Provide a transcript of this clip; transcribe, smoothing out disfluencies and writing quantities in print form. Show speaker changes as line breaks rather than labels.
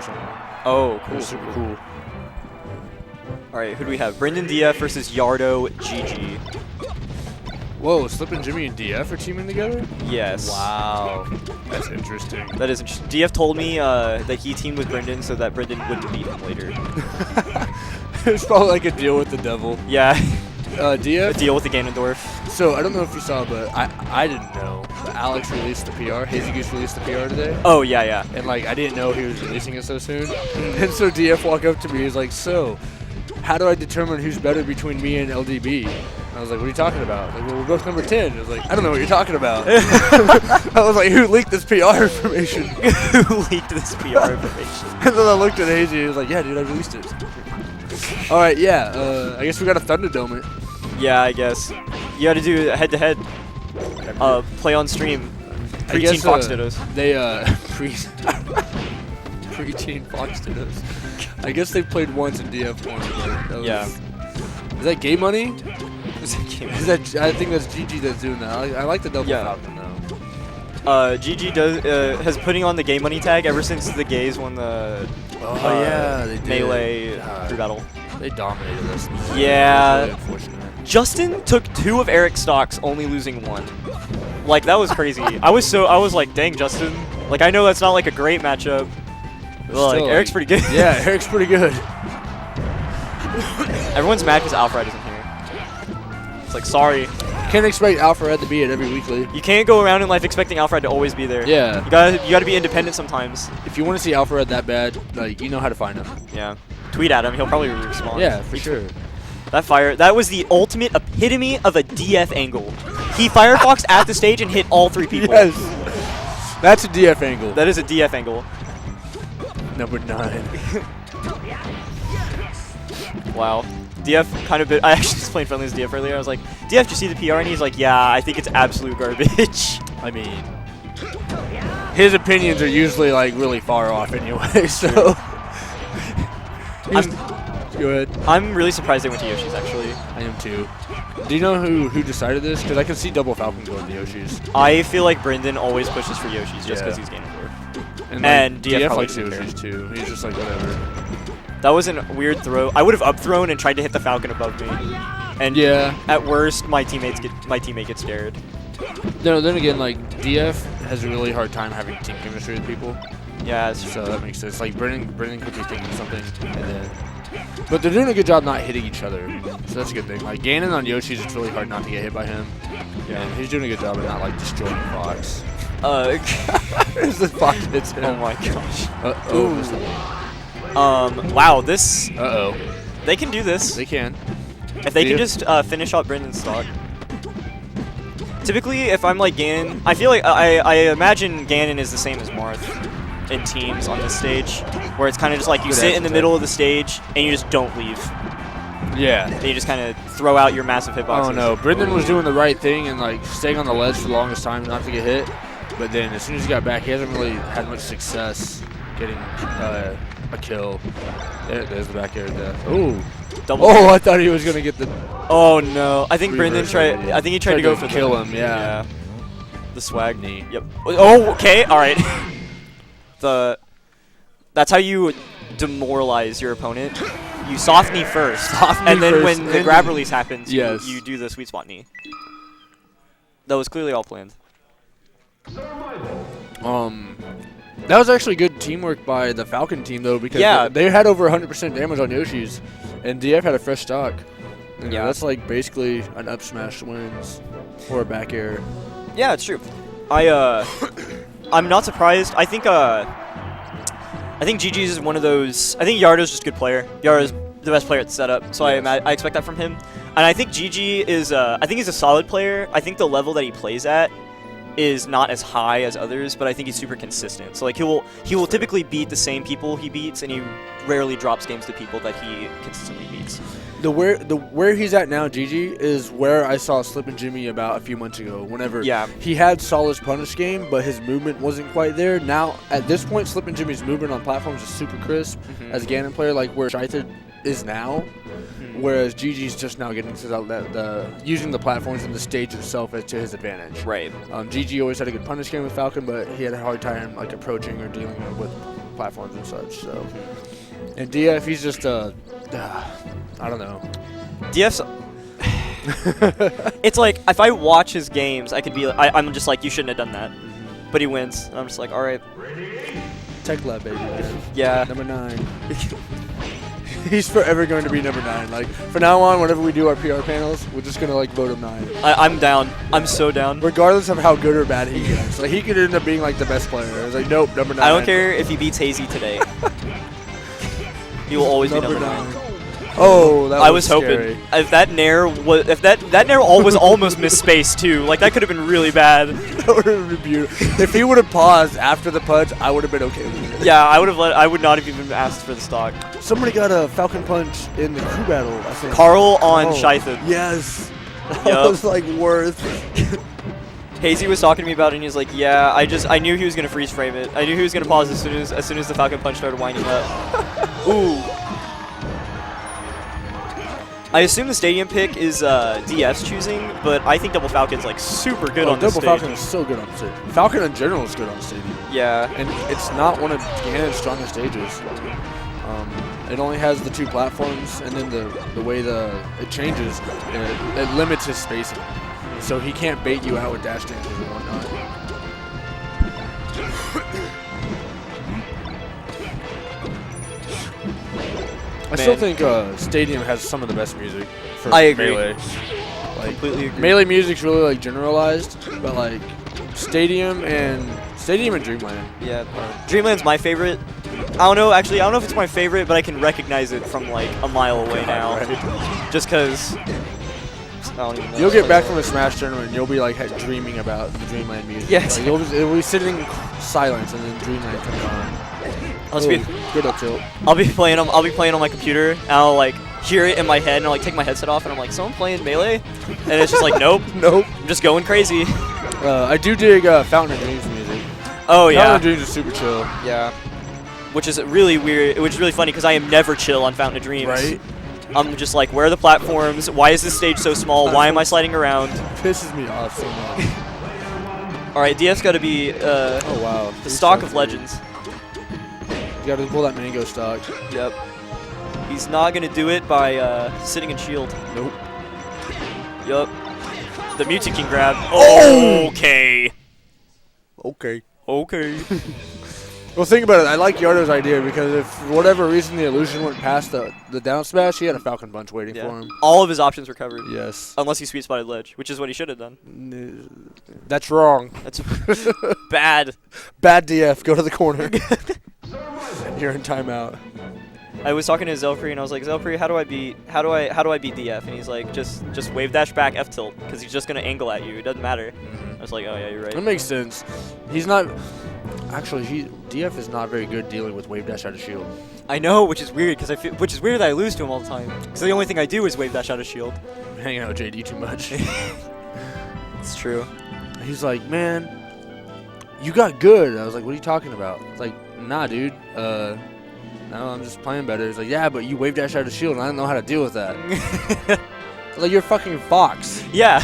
something.
Oh, cool.
It was super cool.
All right, who do we have? Brendan DF versus Yardo GG.
Whoa, Slippin, Jimmy, and DF are teaming together?
Yes.
Wow. That's interesting.
That is interesting. DF told me that he teamed with Brendan so that Brendan wouldn't beat him later.
It's probably like a deal with the devil.
Yeah.
DF?
A deal with the Ganondorf.
So, I don't know if you saw, but I didn't know. But Alex released the PR. Hazy Goose released the PR today.
Oh, yeah, yeah.
And, like, I didn't know he was releasing it so soon. And so DF walked up to me. He's like, so, how do I determine who's better between me and LDB? And I was like, what are you talking about? Like, well, we're both number 10. I was like, I don't know what you're talking about. I was like, who leaked this PR information?
Who leaked this PR information?
And then I looked at Hazy. He was like, yeah, dude, I released it. All right, yeah. I guess we got to Thunderdome it.
Yeah, I guess. You got to do head-to-head. Play on stream. Preteen Fox Dittos.
They, Preteen Fox Dittos. I guess they played once in DF once. But
Yeah.
Is that Game Money?
Is that game?
Is that? I think that's GG that's doing that. I like the double Falcon though.
GG has putting on the game money tag ever since the gays won the
yeah, they did.
melee crew battle.
They dominated us.
Yeah.
Really unfortunate.
Justin took 2 of Eric's stocks, only losing 1. Like, that was crazy. I was like, dang, Justin. Like, I know that's not like a great matchup. But like, Eric's pretty good.
Yeah, Eric's pretty good.
Everyone's mad because Alfred isn't here. It's like, sorry.
Can't expect Alfred to be at every weekly.
You can't go around in life expecting Alfred to always be there.
Yeah.
You gotta be independent sometimes.
If you want to see Alfred that bad, like, you know how to find him.
Yeah. Tweet at him. He'll probably respond.
Yeah, for sure.
That was the ultimate epitome of a DF angle. He firefoxed at the stage and hit all 3 people.
Yes. That's a DF angle.
That is a DF angle.
Number 9.
Wow. DF kind of I actually was playing friendly as DF earlier. I was like, DF, did you see the PR? And he's like, yeah, I think it's absolute garbage.
I mean, his opinions are usually like really far off anyway, so. Go ahead.
I'm really surprised they went to Yoshi's, actually.
I am too. Do you know who decided this? Because I can see Double Falcon going to Yoshi's.
I feel like Brendan always pushes for Yoshi's just because he's Ganondorf.
And
DF
likes Yoshi's too. He's just like, whatever.
That was a weird throw. I would have up thrown and tried to hit the Falcon above me. And
yeah,
at worst, my teammate gets scared.
No, then again, like DF has a really hard time having team chemistry with people.
Yeah,
so that makes sense. Like Brendan could be thinking something, and then, but they're doing a good job not hitting each other. So that's a good thing. Like Ganon on Yoshi's, it's really hard not to get hit by him. Yeah, and he's doing a good job of not like destroying Fox. There's the Fox hits him.
Oh my gosh.
Ooh.
Wow, this. They can do this.
They can.
If they can just finish out Brendan's stock. Typically, if I'm like Ganon, I feel like I imagine Ganon is the same as Marth in teams on this stage, where it's kind of just like you sit in the middle of the stage and you just don't leave.
Yeah.
And you just kind of throw out your massive hitboxes.
Oh no, Brendan was doing the right thing and like staying on the ledge for the longest time not to get hit. But then as soon as he got back, he hasn't really had much success getting a kill. There's the back air death. Ooh. Oh, I thought he was gonna get the.
Oh no! I think Brendan tried. I think he tried to go for
kill him. Yeah.
The swag knee. Yep. Oh, okay. All right. That's how you demoralize your opponent. You soft knee first, and then when the grab release happens, you do the sweet spot knee. That was clearly all planned.
That was actually good teamwork by the Falcon team, though, because they had over 100% damage on Yoshi's, and DF had a fresh stock. Yeah, that's like basically an up smash wins or a back air.
Yeah, it's true. I'm not surprised. I think GG's is one of those. I think Yardo's just a good player. Yardo's the best player at the setup, so I expect that from him. And I think GG is. I think he's a solid player. I think the level that he plays at is not as high as others, but I think he's super consistent. So like he will typically beat the same people he beats, and he rarely drops games to people that he consistently beats.
Where he's at now, GG, is where I saw Slippin Jimmy about a few months ago. Whenever he had solid punish game, but his movement wasn't quite there. Now at this point, Slippin Jimmy's movement on platforms is super crisp as a Ganon player, like where Shyther is now. Whereas GG's just now getting to using the platforms and the stage itself to his advantage.
Right.
GG always had a good punish game with Falcon, but he had a hard time like approaching or dealing with platforms and such. So, and DF, he's just I don't know.
DF's. It's like if I watch his games, I could be. I'm just like, you shouldn't have done that, but he wins, and I'm just like, all right.
Tech Lab, baby, man.
Yeah.
Number 9. He's forever going to be number 9. Like, from now on, whenever we do our PR panels, we're just going to, like, vote him 9.
I'm down. I'm so down.
Regardless of how good or bad he gets. Like, he could end up being, like, the best player. I was like, nope, number 9.
I don't care if he beats Hazy today. He will always be number 9.
Oh, that was
I was
scary.
hoping if that nair was that nair was almost misspaced too. Like that could have been really bad.
That would have been beautiful. If he would have paused after the punch, I would have been okay with it.
Yeah, I would not have even asked for the stock.
Somebody got a Falcon Punch in the crew battle, I think.
Carl on Shythen.
Yes.
Yep.
That was like worth.
Hazy was talking to me about it, and he's like, "Yeah, I knew he was gonna freeze frame it. I knew he was gonna pause as soon as the Falcon Punch started winding up." Ooh. I assume the stadium pick is DF's choosing, but I think Double Falcon's like super good on this stage.
Double Falcon is so good on the stage. Falcon in general is good on the stadium.
Yeah.
And it's not one of Ganon's strongest stages. It only has the 2 platforms, and then the way it changes, it limits his spacing. So he can't bait you out with dash dances and whatnot. I still think Stadium has some of the best music for Melee. Like,
completely agree.
Melee music's really like generalized, but like Stadium and Dreamland.
Yeah, Dreamland's my favorite. I don't know if it's my favorite, but I can recognize it from like a mile away now.
Right.
Just because.
You'll get back from a Smash tournament and you'll be like dreaming about the Dreamland music.
Yes.
Like, you'll be sitting in silence and then Dreamland comes on. Good up tilt.
I'll be playing on my computer and I'll like hear it in my head and I'll like take my headset off and I'm like, someone playing Melee? And it's just like, nope.
Nope.
I'm just going crazy.
I do dig Fountain of Dreams music.
Oh yeah.
Fountain of Dreams is super chill.
Yeah. Which is really weird. Which is really funny because I am never chill on Fountain of Dreams.
Right.
I'm just like, where are the platforms? Why is this stage so small? Why am I sliding around?
It pisses me off so much.
All right, DF's got to be
oh wow.
the stock of legends.
You got to pull that mango stock.
Yep. He's not going to do it by sitting in shield.
Nope.
Yup. The Mewtwo King grab. Oh! Okay.
Okay.
Okay.
Well, think about it. I like Yardo's idea because if for whatever reason the illusion went past the down smash, he had a Falcon Punch waiting for him.
All of his options were covered.
Yes.
Unless he sweet spotted ledge, which is what he should have done.
That's wrong.
That's bad.
Bad DF. Go to the corner. You're in timeout.
I was talking to Zelpri and I was like, Zelpri, how do I beat DF? And he's like, just wave dash back F tilt because he's just gonna angle at you. It doesn't matter. I was like, oh yeah, you're right.
That makes sense. He's not. Actually, DF is not very good dealing with wave dash out of shield.
I know, which is weird which is weird that I lose to him all the time. Because the only thing I do is wave dash out of shield.
I'm hanging out with JD too much.
It's true.
He's like, man, you got good. I was like, what are you talking about? It's like, nah, dude. No, I'm just playing better. He's like, yeah, but you wave dash out of shield, and I don't know how to deal with that. Like, you're fucking Fox.
Yeah.